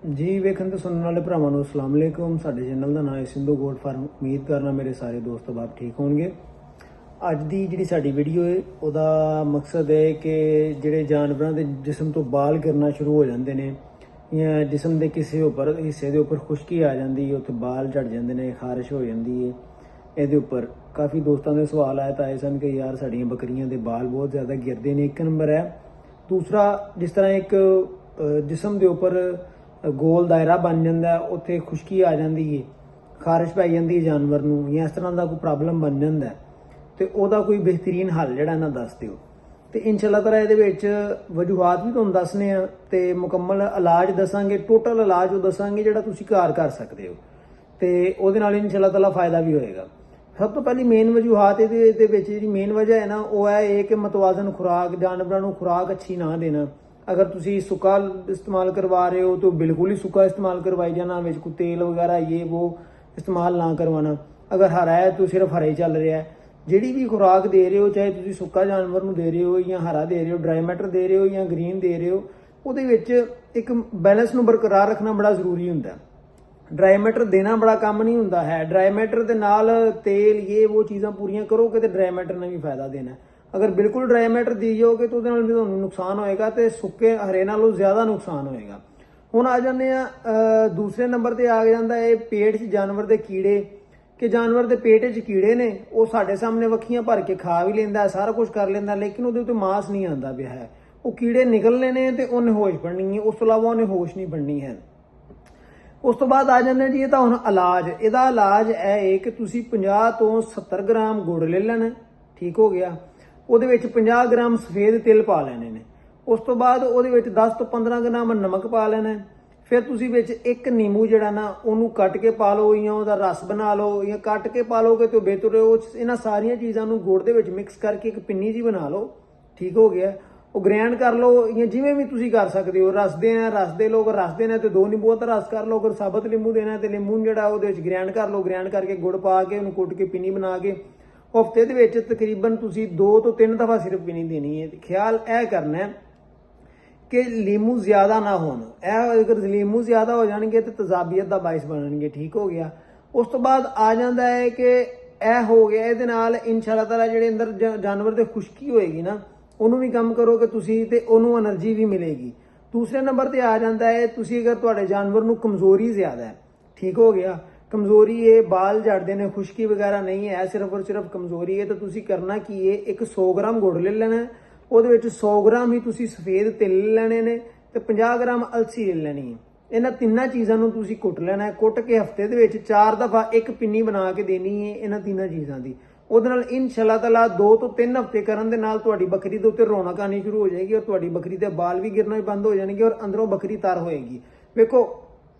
ਜੀ ਵੇਖਣ ਤੇ ਸੁਣਨ ਵਾਲੇ ਭਰਾਵਾਂ ਨੂੰ ਅਸਲਾਮ ਅਲੈਕੁਮ। ਸਾਡੇ ਚੈਨਲ ਦਾ ਨਾਮ ਹੈ ਸਿੰਧੂ ਗੋਟ ਫਾਰਮ। ਉਮੀਦ ਕਰਨਾ ਮੇਰੇ ਸਾਰੇ ਦੋਸਤ ਬਾਪ ਠੀਕ ਹੋਣਗੇ। ਅੱਜ ਦੀ ਜਿਹੜੀ ਸਾਡੀ ਵੀਡੀਓ ਹੈ ਉਹਦਾ ਮਕਸਦ ਹੈ ਕਿ ਜਿਹੜੇ ਜਾਨਵਰਾਂ ਦੇ ਜਿਸਮ ਤੋਂ ਬਾਲ ਗਿਰਨਾ ਸ਼ੁਰੂ ਹੋ ਜਾਂਦੇ ਨੇ ਜਾਂ ਜਿਸਮ ਦੇ ਕਿਸੇ ਹਿੱਸੇ ਦੇ ਉੱਪਰ ਖੁਸ਼ਕੀ ਆ ਜਾਂਦੀ ਹੈ, ਉੱਥੇ ਬਾਲ ਝੜ ਜਾਂਦੇ ਨੇ, ਖਾਰਿਸ਼ ਹੋ ਜਾਂਦੀ ਹੈ। ਇਹਦੇ ਉੱਪਰ ਕਾਫੀ ਦੋਸਤਾਂ ਦੇ ਸਵਾਲ ਆਏ ਸਨ ਕਿ ਯਾਰ ਸਾਡੀਆਂ ਬੱਕਰੀਆਂ ਦੇ ਬਾਲ ਬਹੁਤ ਜ਼ਿਆਦਾ ਗਿਰਦੇ ਨੇ। ਇੱਕ ਨੰਬਰ ਹੈ। ਦੂਸਰਾ, ਜਿਸ ਤਰ੍ਹਾਂ ਇੱਕ ਜਿਸਮ ਦੇ ਉੱਪਰ ਗੋਲ ਦਾਇਰਾ ਬਣ ਜਾਂਦਾ, ਉੱਥੇ ਖੁਸ਼ਕੀ ਆ ਜਾਂਦੀ ਹੈ, ਖਾਰਿਸ਼ ਪੈ ਜਾਂਦੀ ਹੈ ਜਾਨਵਰ ਨੂੰ, ਜਾਂ ਇਸ ਤਰ੍ਹਾਂ ਦਾ ਕੋਈ ਪ੍ਰੋਬਲਮ ਬਣ ਜਾਂਦਾ ਤੇ ਉਹਦਾ ਕੋਈ ਬਿਹਤਰੀਨ ਹੱਲ ਜਿਹੜਾ ਨਾ ਦੱਸ ਦਿਓ। ਤੇ ਇਨਸ਼ਾਅੱਲਾ ਤਾਲਾ ਇਹਦੇ ਵਿੱਚ ਵਜੂਹਾਤ ਵੀ ਤੁਹਾਨੂੰ ਦੱਸਨੇ ਆ ਤੇ ਮੁਕੰਮਲ ਇਲਾਜ ਦੱਸਾਂਗੇ, ਟੋਟਲ ਇਲਾਜ ਉਹ ਦੱਸਾਂਗੇ ਜਿਹੜਾ ਤੁਸੀਂ ਘਰ ਕਰ ਸਕਦੇ ਹੋ ਤੇ ਉਹਦੇ ਨਾਲ ਇਨਸ਼ਾਅੱਲਾ ਤਾਲਾ ਫਾਇਦਾ ਵੀ ਹੋਏਗਾ। ਸਭ ਤੋਂ ਪਹਿਲੀ ਮੇਨ ਵਜੂਹਾਤ ਇਹਦੇ ਵਿੱਚ ਜਿਹੜੀ ਮੇਨ ਵਜ੍ਹਾ ਹੈ ਨਾ, ਉਹ ਹੈ ਇਹ ਕਿ ਮਤਵਾਜ਼ਨ ਖੁਰਾਕ, ਜਾਨਵਰਾਂ ਨੂੰ ਖੁਰਾਕ ਅੱਛੀ ਨਾ ਦੇਣਾ। अगर तुसी सुक्का इस्तेमाल करवा रहे हो तो बिल्कुल ही सुक्का इस्तेमाल करवाई जाना, विच कोई तेल वगैरह ये वो इस्तेमाल ना करवाना। अगर हरा है तो सिर्फ हरा ही चल रहा है। जिहड़ी भी खुराक दे रहे हो, चाहे तुसी सुक्का जानवर नूं दे रहे हो या हरा दे रहे हो, ड्राई मैटर दे रहे हो या ग्रीन दे रहे हो, ਉਹਦੇ ਵਿੱਚ ਇੱਕ ਬੈਲੈਂਸ ਨੂੰ ਬਰਕਰਾਰ ਰੱਖਣਾ ਬੜਾ ਜ਼ਰੂਰੀ ਹੁੰਦਾ। ਡਰਾਈ ਮੈਟਰ ਦੇਣਾ ਬੜਾ ਕੰਮ ਨਹੀਂ ਹੁੰਦਾ ਹੈ। ਡਰਾਈ ਮੈਟਰ ਦੇ ਨਾਲ ਤੇਲ ਇਹ ਉਹ ਚੀਜ਼ਾਂ ਪੂਰੀਆਂ ਕਰੋਗੇ ਤੇ ਡਰਾਈ ਮੈਟਰ ਨੇ ਵੀ ਫਾਇਦਾ ਦੇਣਾ। अगर बिल्कुल ड्राई मैटर दी जाओगे तो ਉਹਦੇ ਨਾਲ ਵੀ ਤੁਹਾਨੂੰ ਨੁਕਸਾਨ ਹੋਏਗਾ ਤੇ ਸੁੱਕੇ ਹਰੇ ਨਾਲੋਂ ਜ਼ਿਆਦਾ ਨੁਕਸਾਨ ਹੋਏਗਾ। ਹੁਣ ਆ ਜਾਂਦੇ ਆ ਦੂਸਰੇ ਨੰਬਰ ਤੇ ਆ ਜਾਂਦਾ ਇਹ ਪੇਟ 'ਚ ਜਾਨਵਰ ਦੇ ਕੀੜੇ, ਕਿ ਜਾਨਵਰ ਦੇ ਪੇਟ 'ਚ ਕੀੜੇ ਨੇ, ਉਹ ਸਾਡੇ ਸਾਹਮਣੇ ਵੱਖੀਆਂ ਭਰ ਕੇ ਖਾ ਵੀ ਲੈਂਦਾ, ਸਾਰਾ ਕੁਝ ਕਰ ਲੈਂਦਾ, ਲੇਕਿਨ ਉਹਦੇ ਉੱਤੇ ਮਾਸ ਨਹੀਂ ਆਉਂਦਾ ਪਿਆ ਹੈ। ਉਹ ਕੀੜੇ ਨਿਕਲਣੇ ਨੇ ਤੇ ਉਹਨੇ ਹੋਸ਼ ਬਣਨੀ ਹੈ, ਉਸ ਤੋਂ ਇਲਾਵਾ ਉਹਨੇ ਹੋਸ਼ ਨਹੀਂ ਬਣਨੀ ਹੈ। ਉਸ ਤੋਂ ਬਾਅਦ ਆ ਜਾਂਦੇ ਜੀ, ਇਹ ਤਾਂ ਹੁਣ ਇਲਾਜ। ਇਹਦਾ ਇਲਾਜ ਇਹ ਹੈ ਕਿ ਤੁਸੀਂ 50 ਤੋਂ 70 ਗ੍ਰਾਮ ਗੁੜ ਲੈ ਲੈਣਾ, ਠੀਕ ਹੋ ਗਿਆ। ਉਹਦੇ ਵਿੱਚ 50 ਗ੍ਰਾਮ ਸਫੇਦ ਤਿਲ ਪਾ ਲੈਣੇ ਨੇ। ਉਸ ਤੋਂ ਬਾਅਦ ਉਹਦੇ ਵਿੱਚ 10 ਤੋਂ 15 ਗ੍ਰਾਮ ਨਮਕ ਪਾ ਲੈਣਾ। ਫਿਰ ਤੁਸੀਂ ਵਿੱਚ ਇੱਕ ਨਿੰਬੂ ਜਿਹੜਾ ਨਾ ਉਹਨੂੰ ਕੱਟ ਕੇ ਪਾ ਲਓ ਜਾਂ ਉਹਦਾ ਰਸ ਬਣਾ ਲਓ, ਜਾਂ ਕੱਟ ਕੇ ਪਾ ਲਓਗੇ ਤਾਂ ਬਿਹਤਰ ਹੈ। ਉਹ ਇਹਨਾਂ ਸਾਰੀਆਂ ਚੀਜ਼ਾਂ ਨੂੰ ਗੁੜ ਦੇ ਵਿੱਚ ਮਿਕਸ ਕਰਕੇ ਇੱਕ ਪਿੰਨੀ ਜੀ ਬਣਾ ਲਓ, ਠੀਕ ਹੋ ਗਿਆ। ਉਹ ਗ੍ਰੈਂਡ ਕਰ ਲਓ ਜਾਂ ਜਿਵੇਂ ਵੀ ਤੁਸੀਂ ਕਰ ਸਕਦੇ ਹੋ। ਰਸ ਦੇਣਾ ਰਸ ਦੇ ਲਓ, ਅਗਰ ਰਸ ਦੇਣਾ ਤੇ 2 ਨਿੰਬੂਆਂ ਦਾ ਰਸ ਕਰ ਲਓ, ਅਗਰ ਸਾਬਤ ਨਿੰਬੂ ਦੇਣਾ ਤੇ ਨਿੰਬੂ ਜਿਹੜਾ ਉਹਦੇ ਵਿੱਚ ਗ੍ਰੈਂਡ ਕਰ ਲਓ। ਗ੍ਰੈਂਡ ਕਰਕੇ ਗੁੜ ਪਾ ਕੇ ਉਹਨੂੰ ਕੁੱਟ ਕੇ ਪਿੰਨੀ ਬਣਾ ਕੇ ਹਫ਼ਤੇ ਦੇ ਵਿੱਚ ਤਕਰੀਬਨ ਤੁਸੀਂ 2 ਤੋਂ 3 ਦਫਾ ਸਿਰਫ ਪੀਣੀ ਦੇਣੀ ਹੈ। ਖਿਆਲ ਇਹ ਕਰਨਾ ਹੈ ਕਿ ਲੀਮੂ ਜ਼ਿਆਦਾ ਨਾ ਹੋਣ। ਇਹ ਅਗਰ ਲੀਮੂ ਜ਼ਿਆਦਾ ਹੋ ਜਾਣਗੇ ਤਾਂ ਤਜ਼ਾਬੀਅਤ ਦਾ ਬਾਇਸ ਬਣਨਗੇ, ਠੀਕ ਹੋ ਗਿਆ। ਉਸ ਤੋਂ ਬਾਅਦ ਆ ਜਾਂਦਾ ਹੈ ਕਿ ਇਹ ਹੋ ਗਿਆ, ਇਹਦੇ ਨਾਲ ਇਨਸ਼ਾਅੱਲਾ ਤਾਲਾ ਜਿਹੜੇ ਅੰਦਰ ਜਾਨਵਰ ਦੇ ਖੁਸ਼ਕੀ ਹੋਏਗੀ ਨਾ, ਉਹਨੂੰ ਵੀ ਕੰਮ ਕਰੋਗੇ ਤੁਸੀਂ ਤੇ ਉਹਨੂੰ એનર્ਜੀ ਵੀ ਮਿਲੇਗੀ। ਦੂਸਰੇ ਨੰਬਰ ਤੇ ਆ ਜਾਂਦਾ ਹੈ, ਤੁਸੀਂ ਅਗਰ ਤੁਹਾਡੇ ਜਾਨਵਰ ਨੂੰ ਕਮਜ਼ੋਰੀ ਜ਼ਿਆਦਾ ਹੈ, ਠੀਕ ਹੋ ਗਿਆ, कमजोरी है, बाल झड़ते हैं, खुश्की वगैरह नहीं है, सिर्फ और सिर्फ कमजोरी है, तो तुसी करना की है, एक 100 ग्राम गुड़ ले लेना, ਉਹਦੇ ਵਿੱਚ 100 ग्राम ही तुसी सफेद तिल ले लेने ने ਤੇ 50 ग्राम अलसी ले लेनी है। ਇਹਨਾਂ ਤਿੰਨਾਂ ਚੀਜ਼ਾਂ ਨੂੰ ਤੁਸੀਂ ਕੁੱਟ ਲੈਣਾ ਹੈ। ਕੁੱਟ ਕੇ ਹਫਤੇ ਦੇ ਵਿੱਚ 4 ਦਫਾ ਇੱਕ ਪਿੰਨੀ ਬਣਾ ਕੇ ਦੇਣੀ ਹੈ ਇਹਨਾਂ ਤਿੰਨਾਂ ਚੀਜ਼ਾਂ ਦੀ। ਉਹਦੇ ਨਾਲ ਇਨਸ਼ਾਅੱਲਾ ਤਾਲਾ 2 ਤੋਂ 3 ਹਫਤੇ ਕਰਨ ਦੇ ਨਾਲ ਤੁਹਾਡੀ ਬੱਕਰੀ ਦੇ ਉੱਤੇ ਰੌਣਕ ਆਣੀ ਸ਼ੁਰੂ ਹੋ ਜਾਏਗੀ ਔਰ ਤੁਹਾਡੀ ਬੱਕਰੀ ਦੇ ਬਾਲ ਵੀ ਗਿਰਨਾ ਬੰਦ ਹੋ ਜਾਣਗੇ ਔਰ ਅੰਦਰੋਂ ਬੱਕਰੀ ਤਰ ਹੋਏਗੀ। ਵੇਖੋ,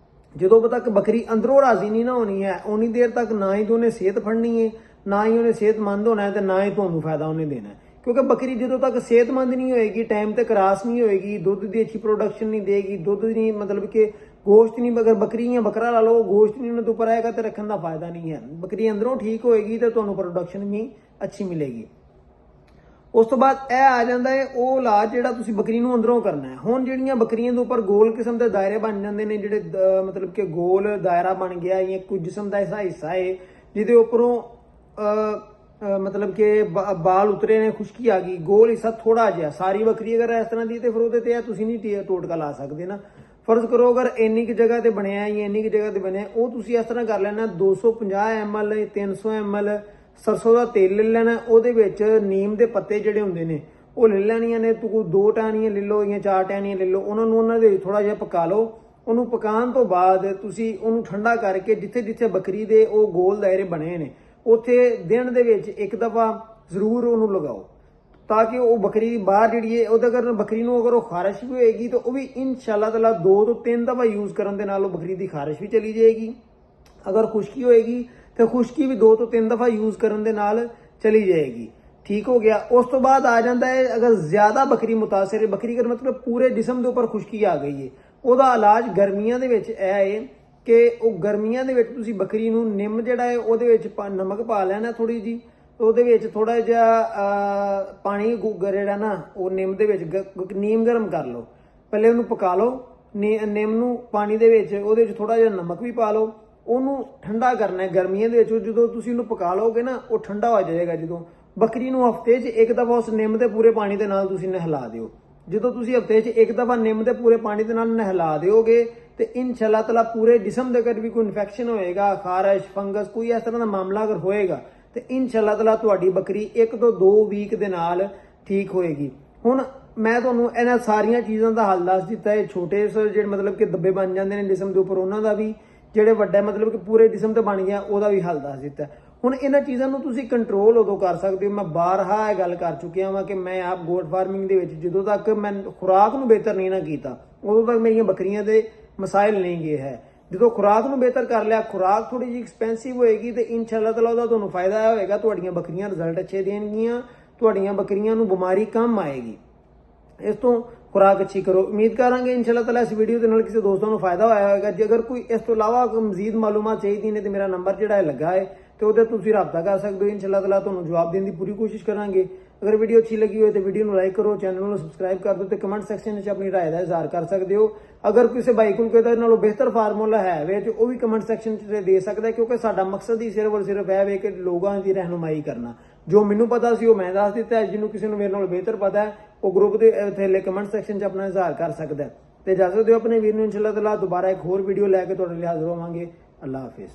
ਜਦੋਂ ਤੱਕ ਬੱਕਰੀ ਅੰਦਰੋਂ ਰਾਜ਼ੀ ਨਹੀਂ ਨਾ ਹੋਣੀ ਹੈ, ਉਨੀ ਦੇਰ ਤੱਕ ਨਾ ਹੀ ਉਹਨੇ ਸਿਹਤ ਫੜਨੀ ਹੈ, ਨਾ ਹੀ ਉਹਨੇ ਸਿਹਤਮੰਦ ਹੋਣਾ ਹੈ ਤੇ ਨਾ ਹੀ ਤੁਹਾਨੂੰ ਫਾਇਦਾ ਉਹਨੇ ਦੇਣਾ ਹੈ। ਕਿਉਂਕਿ ਬੱਕਰੀ ਜਦੋਂ ਤੱਕ ਸਿਹਤਮੰਦ ਨਹੀਂ ਹੋਏਗੀ, ਟਾਈਮ ਤੇ ਕਰਾਸ ਨਹੀਂ ਹੋਏਗੀ, ਦੁੱਧ ਦੀ ਅੱਛੀ ਪ੍ਰੋਡਕਸ਼ਨ ਨਹੀਂ ਦੇਗੀ, ਦੁੱਧ ਨਹੀਂ ਮਤਲਬ ਕਿ ਗੋਸ਼ਤ ਨਹੀਂ, ਅਗਰ ਬੱਕਰੀ ਜਾਂ ਬੱਕਰਾ ਲਾ ਲਓ, ਗੋਸ਼ਤ ਨਹੀਂ ਉਹਨਾਂ ਤੋਂ ਉੱਪਰ ਆਏਗਾ ਤੇ ਰੱਖਣ ਦਾ ਫਾਇਦਾ ਨਹੀਂ ਹੈ। ਬੱਕਰੀ ਅੰਦਰੋਂ ਠੀਕ ਹੋਏਗੀ ਤੇ ਤੁਹਾਨੂੰ ਪ੍ਰੋਡਕਸ਼ਨ ਵੀ ਅੱਛੀ ਮਿਲੇਗੀ। ਉਸ ਤੋਂ ਬਾਅਦ ਇਹ ਆ ਜਾਂਦਾ ਹੈ ਉਹ ਇਲਾਜ ਜਿਹੜਾ ਤੁਸੀਂ ਬੱਕਰੀ ਨੂੰ ਅੰਦਰੋਂ ਕਰਨਾ ਹੈ। ਹੁਣ ਜਿਹੜੀਆਂ ਬੱਕਰੀਆਂ ਦੇ ਉੱਪਰ ਗੋਲ ਕਿਸਮ ਦੇ ਦਾਇਰੇ ਬਣ ਜਾਂਦੇ ਨੇ, ਜਿਹੜੇ ਮਤਲਬ ਕਿ ਗੋਲ ਦਾਇਰਾ ਬਣ ਗਿਆ ਜਾਂ ਕੋਈ ਜਿਸਮ ਦਾ ਐਸਾ ਹਿੱਸਾ ਹੈ ਜਿਹਦੇ ਉੱਪਰੋਂ ਮਤਲਬ ਕਿ ਬਾਲ ਉਤਰੇ ਨੇ, ਖੁਸ਼ਕੀ ਆ ਗਈ, ਗੋਲ ਹਿੱਸਾ ਥੋੜਾ ਜਿਹਾ, ਸਾਰੀ ਬੱਕਰੀ ਅਗਰ ਇਸ ਤਰ੍ਹਾਂ ਦੀ ਤੇ ਫਿਰ ਉਹਦੇ ਤੇ ਤੁਸੀਂ ਨਹੀਂ ਟੋਟਕਾ ਲਾ ਸਕਦੇ ਨਾ। ਫਰਜ਼ ਕਰੋ ਅਗਰ ਇੰਨੀ ਕੁ ਜਗ੍ਹਾ ਤੇ ਬਣਿਆ ਜਾਂ ਇੰਨੀ ਕੁ ਜਗ੍ਹਾ ਤੇ ਬਣਿਆ, ਉਹ ਤੁਸੀਂ ਇਸ ਤਰ੍ਹਾਂ ਕਰ ਲੈਣਾ, 250 ml 300 ml ਸਰਸੋਂ ਦਾ ਤੇਲ ਲੈ ਲੈਣਾ। ਉਹਦੇ ਵਿੱਚ ਨੀਮ ਦੇ ਪੱਤੇ ਜਿਹੜੇ ਹੁੰਦੇ ਨੇ ਉਹ ਲੈ ਲੈਣੀਆਂ ਨੇ। ਤੂੰ 2 ਟਾਹਣੀਆਂ ਲੈ ਲਓ ਜਾਂ 4 ਟਾਹਣੀਆਂ ਲੈ ਲਓ, ਉਹਨਾਂ ਦੇ ਥੋੜਾ ਜਿਹਾ ਪਕਾ ਲਓ। ਉਹਨੂੰ ਪਕਾਉਣ ਤੋਂ ਬਾਅਦ ਤੁਸੀਂ ਉਹਨੂੰ ਠੰਡਾ ਕਰਕੇ ਜਿੱਥੇ ਜਿੱਥੇ ਬੱਕਰੀ ਦੇ ਉਹ ਗੋਲ ਦਾਇਰੇ ਬਣੇ ਨੇ ਉੱਥੇ ਦਿਨ ਦੇ ਵਿੱਚ ਇੱਕ ਦਫਾ ਜ਼ਰੂਰ ਉਹਨੂੰ ਲਗਾਓ, ਤਾਂ ਕਿ ਉਹ ਬੱਕਰੀ ਬਾਹਰ ਜਿਹੜੀ ਹੈ ਉਹਦੇ ਅਗਰ ਬੱਕਰੀ ਨੂੰ ਅਗਰ ਉਹ ਖਾਰਿਸ਼ ਵੀ ਹੋਏਗੀ ਤਾਂ ਉਹ ਵੀ ਇਨਸ਼ਾਅੱਲਾ ਤਾਲਾ 2 ਤੋਂ 3 ਦਫਾ ਯੂਜ਼ ਕਰਨ ਦੇ ਨਾਲ ਉਹ ਬੱਕਰੀ ਦੀ ਖਾਰਿਸ਼ ਵੀ ਚਲੀ ਜਾਏਗੀ। ਅਗਰ ਖੁਸ਼ਕੀ ਹੋਏਗੀ ਤੇ ਖੁਸ਼ਕੀ ਵੀ 2 ਤੋਂ 3 ਦਫਾ ਯੂਜ਼ ਕਰਨ ਦੇ ਨਾਲ ਚਲੀ ਜਾਏਗੀ, ਠੀਕ ਹੋ ਗਿਆ। ਉਸ ਤੋਂ ਬਾਅਦ ਆ ਜਾਂਦਾ ਹੈ ਅਗਰ ਜ਼ਿਆਦਾ ਬੱਕਰੀ ਮੁਤਾਸਰ ਹੈ, ਬੱਕਰੀ ਦਾ ਮਤਲਬ ਪੂਰੇ ਜਿਸਮ ਦੇ ਉੱਪਰ ਖੁਸ਼ਕੀ ਆ ਗਈ ਹੈ, ਉਹਦਾ ਇਲਾਜ ਗਰਮੀਆਂ ਦੇ ਵਿੱਚ ਇਹ ਹੈ ਕਿ ਉਹ ਗਰਮੀਆਂ ਦੇ ਵਿੱਚ ਤੁਸੀਂ ਬੱਕਰੀ ਨੂੰ ਨਿੰਮ ਜਿਹੜਾ ਹੈ ਉਹਦੇ ਵਿੱਚ ਨਮਕ ਪਾ ਲੈਣਾ ਥੋੜੀ ਜੀ, ਉਹਦੇ ਵਿੱਚ ਥੋੜਾ ਜਿਹਾ ਪਾਣੀ ਜਿਹੜਾ ਨਾ ਉਹ ਨਿੰਮ ਦੇ ਵਿੱਚ ਨੀਮ ਗਰਮ ਕਰ ਲਓ, ਪਹਿਲੇ ਉਹਨੂੰ ਪਕਾ ਲਓ। ਨਿੰਮ ਨੂੰ ਪਾਣੀ ਦੇ ਵਿੱਚ ਉਹਦੇ ਵਿੱਚ ਥੋੜਾ ਜਿਹਾ ਨਮਕ ਵੀ ਪਾ ਲਓ, ਉਹਨੂੰ ਠੰਡਾ ਕਰਨਾ ਹੈ ਗਰਮੀਆਂ ਦੇ ਵਿੱਚ। ਜਦੋਂ ਤੁਸੀਂ ਉਹਨੂੰ ਪਕਾ ਲਓਗੇ ਨਾ ਉਹ ਠੰਡਾ ਹੋ ਜਾਏਗਾ। ਜਦੋਂ ਬੱਕਰੀ ਨੂੰ ਹਫਤੇ 'ਚ ਇੱਕ ਦਫਾ ਉਸ ਨਿੰਮ ਦੇ ਪੂਰੇ ਪਾਣੀ ਦੇ ਨਾਲ ਤੁਸੀਂ ਨਹਿਲਾ ਦਿਓ। ਜਦੋਂ ਤੁਸੀਂ ਹਫਤੇ 'ਚ ਇੱਕ ਦਫਾ ਨਿੰਮ ਦੇ ਪੂਰੇ ਪਾਣੀ ਦੇ ਨਾਲ ਨਹਿਲਾ ਦਿਓਗੇ ਤੇ ਇਨਸ਼ਾਅੱਲਾ ਤਾਲਾ ਪੂਰੇ ਜਿਸਮ ਦੇ ਅਗਰ ਵੀ ਕੋਈ ਇਨਫੈਕਸ਼ਨ ਹੋਏਗਾ, ਖਾਰਸ਼, ਫੰਗਸ, ਕੋਈ ਇਸ ਤਰ੍ਹਾਂ ਦਾ ਮਾਮਲਾ ਅਗਰ ਹੋਏਗਾ ਤੇ ਇਨਸ਼ਾਅੱਲਾ ਤਾਲਾ ਤੁਹਾਡੀ ਬੱਕਰੀ 1 ਤੋਂ 2 ਵੀਕ ਦੇ ਨਾਲ ਠੀਕ ਹੋਏਗੀ। ਹੁਣ ਮੈਂ ਤੁਹਾਨੂੰ ਇਹਨਾਂ ਸਾਰੀਆਂ ਚੀਜ਼ਾਂ ਦਾ ਹੱਲ ਦੱਸ ਦਿੱਤਾ ਹੈ। ਛੋਟੇ ਜਿਹੜੇ ਮਤਲਬ ਕਿ ਧੱਬੇ ਬਣ ਜਾਂਦੇ ਨੇ ਜਿਸਮ ਦੇ ਉੱਪਰ ਉਹਨਾਂ ਦਾ ਵੀ, ਜਿਹੜੇ ਵੱਡਾ ਮਤਲਬ ਕਿ ਪੂਰੇ ਜਿਸਮ ਤੇ ਬਣ ਗਿਆ ਉਹਦਾ ਵੀ ਹੱਲ ਦੱਸ ਦਿੱਤਾ। ਹੁਣ ਇਹਨਾਂ ਚੀਜ਼ਾਂ ਨੂੰ ਤੁਸੀਂ ਕੰਟਰੋਲ ਉਦੋਂ ਕਰ ਸਕਦੇ ਹੋ। ਮੈਂ ਬਾਰਹਾ ਇਹ ਗੱਲ ਕਰ ਚੁੱਕਿਆ ਵਾਂ ਕਿ ਮੈਂ ਆਪ ਗੋਟ ਫਾਰਮਿੰਗ ਦੇ ਵਿੱਚ ਜਦੋਂ ਤੱਕ ਮੈਂ ਖੁਰਾਕ ਨੂੰ ਬਿਹਤਰ ਨਹੀਂ ਨਾ ਕੀਤਾ ਉਦੋਂ ਤੱਕ ਮੇਰੀਆਂ ਬੱਕਰੀਆਂ ਦੇ ਮਸਾਇਲ ਨਹੀਂ ਗਏ ਹੈ। ਜਦੋਂ ਖੁਰਾਕ ਨੂੰ ਬਿਹਤਰ ਕਰ ਲਿਆ, ਖੁਰਾਕ ਥੋੜੀ ਜਿਹੀ ਐਕਸਪੈਂਸਿਵ ਹੋਏਗੀ ਤੇ ਇਨਸ਼ਾਅੱਲਾ ਤਾਲਾ ਉਹਦਾ ਤੁਹਾਨੂੰ ਫਾਇਦਾ ਹੋਏਗਾ। ਤੁਹਾਡੀਆਂ ਬੱਕਰੀਆਂ ਰਿਜ਼ਲਟ ਅੱਛੇ ਦੇਣਗੀਆਂ, ਤੁਹਾਡੀਆਂ ਬੱਕਰੀਆਂ ਨੂੰ ਬਿਮਾਰੀ ਕਮ ਆਏਗੀ। ਇਸ ਤੋਂ ਖੁਰਾਕ ਅੱਛੀ ਕਰੋ। ਉਮੀਦ ਕਰਾਂਗੇ ਇਨਸ਼ਾਅੱਲਾ ਤਾਲਾ ਇਸ ਵੀਡੀਓ ਦੇ ਨਾਲ ਕਿਸੇ ਦੋਸਤਾਂ ਨੂੰ ਫਾਇਦਾ ਹੋਇਆ ਹੋਵੇਗਾ। ਜੇ ਅਗਰ ਕੋਈ ਇਸ ਤੋਂ ਇਲਾਵਾ ਕੋਈ ਮਜ਼ੀਦ ਮਾਲੂਮਾਤ ਚਾਹੀਦੀ ਨੇ ਤੇ ਮੇਰਾ ਨੰਬਰ ਜਿਹੜਾ ਹੈ ਲੱਗਾ ਹੈ ਤੇ ਉਹਦੇ ਤੁਸੀਂ ਰਾਬਤਾ ਕਰ ਸਕਦੇ ਹੋ। ਇਨਸ਼ਾਅੱਲਾ ਤਾਲਾ ਤੁਹਾਨੂੰ ਜਵਾਬ ਦੇਣ ਦੀ ਪੂਰੀ ਕੋਸ਼ਿਸ਼ ਕਰਾਂਗੇ। ਅਗਰ ਵੀਡੀਓ ਅੱਛੀ ਲੱਗੀ ਹੋਵੇ ਤੇ ਵੀਡੀਓ ਨੂੰ ਲਾਈਕ ਕਰੋ, ਚੈਨਲ ਨੂੰ ਸਬਸਕ੍ਰਾਈਬ ਕਰ ਦਿਓ ਤੇ ਕਮੈਂਟ ਸੈਕਸ਼ਨ ਵਿੱਚ ਆਪਣੀ ਰਾਏ ਦਾ ਇਜ਼ਹਾਰ ਕਰ ਸਕਦੇ ਹੋ। ਅਗਰ ਕਿਸੇ ਭਾਈ ਕੋਲ ਕੋਈ ਨਾਲੋਂ ਬਿਹਤਰ ਫਾਰਮੂਲਾ ਹੈ ਵੇ ਤੇ ਉਹ ਵੀ ਕਮੈਂਟ ਸੈਕਸ਼ਨ 'ਚ ਦੇ ਸਕਦਾ ਹੈ, ਕਿਉਂਕਿ ਸਾਡਾ ਮਕਸਦ ਹੀ ਸਿਰਫ ਔਰ ਸਿਰਫ ਇਹ ਵੇ ਕਿ ਲੋਕਾਂ ਦੀ ਰਹਿਨੁਮਾਈ ਕਰਨਾ। ਜੋ ਮੈਨੂੰ ਪਤਾ ਸੀ ਉਹ ਮੈਂ ਦੱਸ ਦਿੱਤਾ। ਜਿਹਨੂੰ ਕਿਸੇ ਨੂੰ ਮੇਰੇ ਨਾਲ ਬਿਹਤਰ ਪਤਾ ਹੈ ਉਹ ਗਰੁੱਪ ਦੇ ਥੱਲੇ ਕਮੈਂਟ ਸੈਕਸ਼ਨ 'ਚ ਆਪਣਾ ਇਜ਼ਹਾਰ ਕਰ ਸਕਦਾ ਹੈ। ਤੇ ਇਜਾਜ਼ਤ ਦਿਓ ਆਪਣੇ ਵੀਰ ਨੂੰ। ਇਨਸ਼ਾਅੱਲਾ ਤਾਲਾ ਦੁਬਾਰਾ ਇੱਕ ਹੋਰ ਵੀਡੀਓ ਲੈ ਕੇ ਤੁਹਾਡੇ ਲਈ ਹਾਜ਼ਰ ਹੋਵਾਂਗੇ। ਅੱਲਾਹ ਹਾਫਿਜ਼।